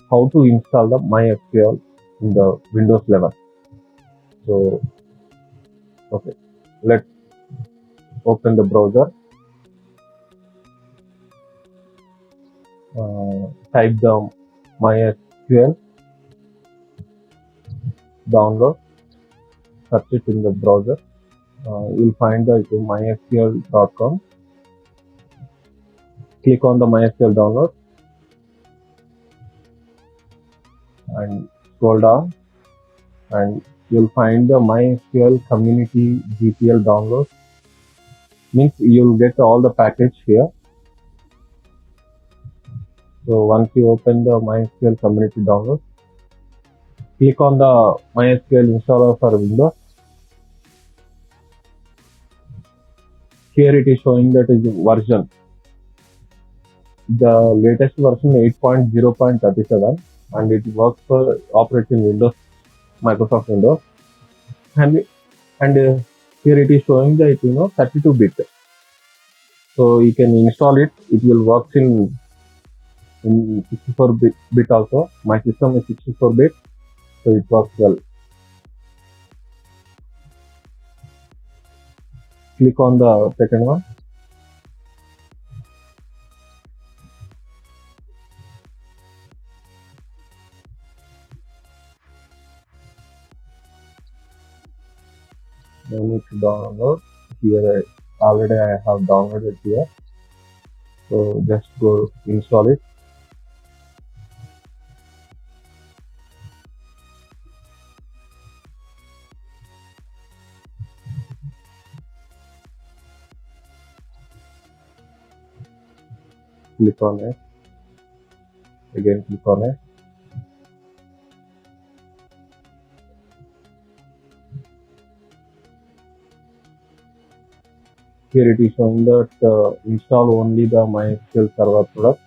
how to install the MySQL in the Windows level. So, okay, let's open the browser. Type the MySQL download. Search it in the browser. You'll find the mysql.com. Click on the MySQL download and scroll down, and you'll find the MySQL community GPL download. Means you'll get all the package here. So once you open the MySQL community download, click on the MySQL installer for Windows. Here it is showing that is version. The latest version 8.0.37, and it works for operating Windows, Microsoft Windows, and here it is showing that 32-bit. So you can install it. It will work in 64-bit also. My system is 64-bit, so it works well. Click on the second one. No need to download. Here already I have downloaded here. So just go install it. Click on it. Again click on it. Here it is showing that install only the MySQL server product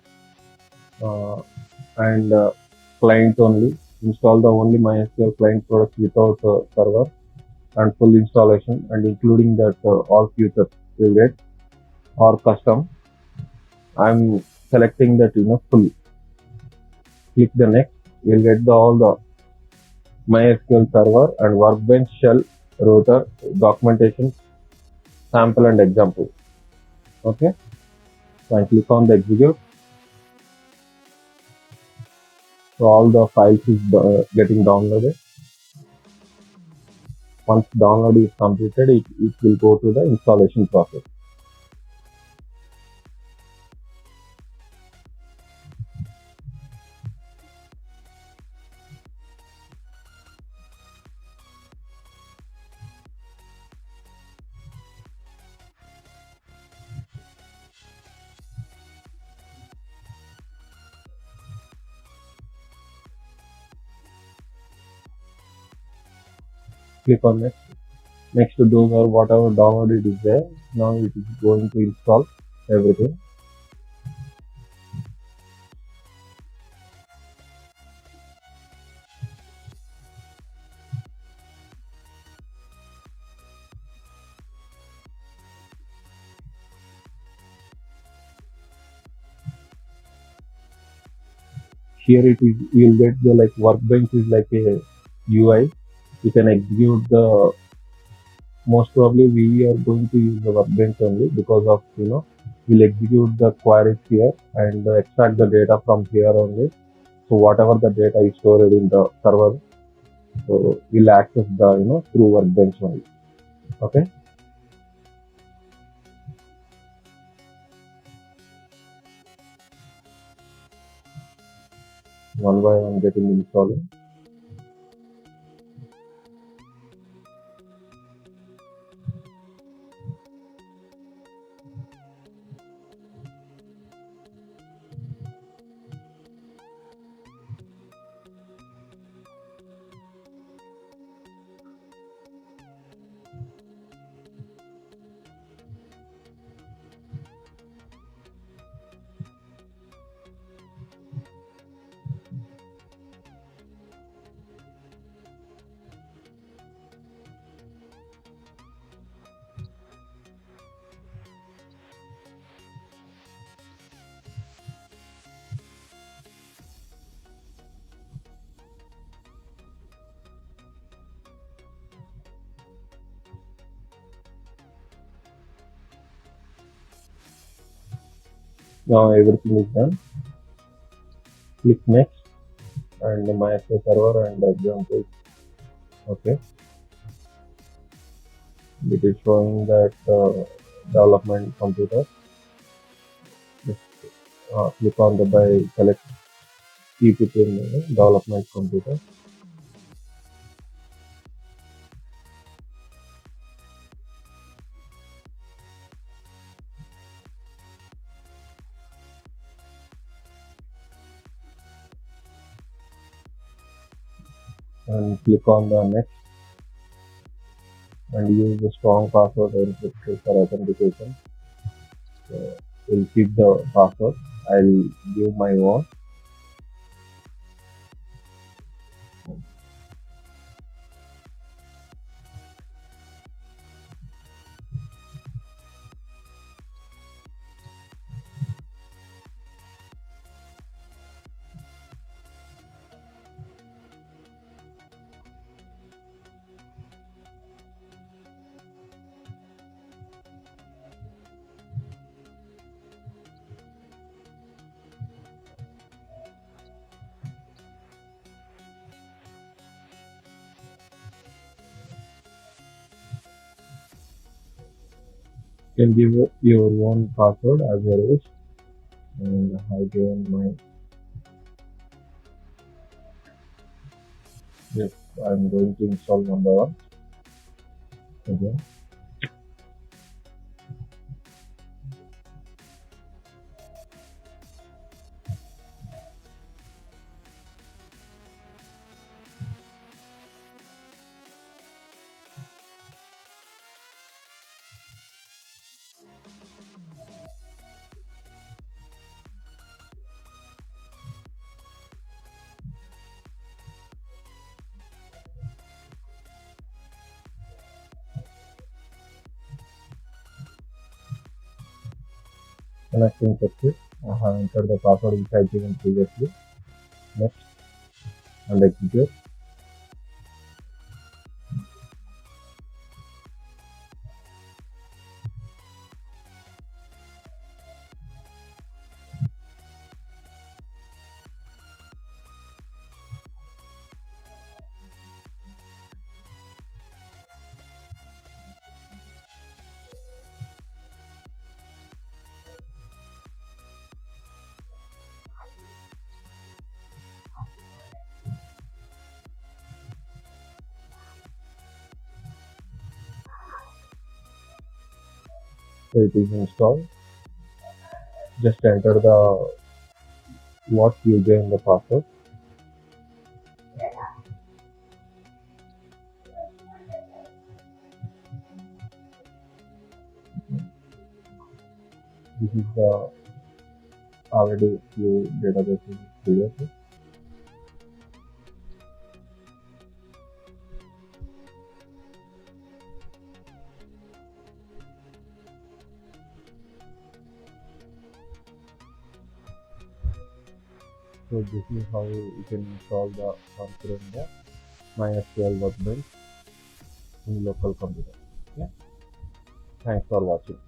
and client only. Install the only MySQL client product without server and full installation, and including that all features you get or custom. I'm selecting that full. Click the next. You'll get all the MySQL server and workbench shell, router, documentation, sample and example. Okay, so I click on the execute. So all the files is getting downloaded. Once download is completed, it will go to the installation process. Click on next. Next to those are whatever downloaded is there. Now it is going to install everything. Here it is, you'll get the workbench is like a UI. You can execute the, most probably we are going to use the workbench only because of we'll execute the queries here and extract the data from here only. So whatever the data is stored in the server, so we'll access the through workbench only. Okay. One by one getting installed. Now everything is done. Click next and MySQL server and example. Okay, it is showing that development computer. Just click on the by select keep it in development computer. And click on the next and use the strong password encryption for authentication. So we'll keep the password. I'll give my own. You can give your own password as your wish. And I given my yes. I'm going to install number one again. Connecting success. I have entered the password which I given previously. Next and execute. So it is installed. Just enter the what you gave in the password. This is the already few databases previously. So this is how you can install the configure the MySQL workbench in local computer. Yeah. Thanks for watching.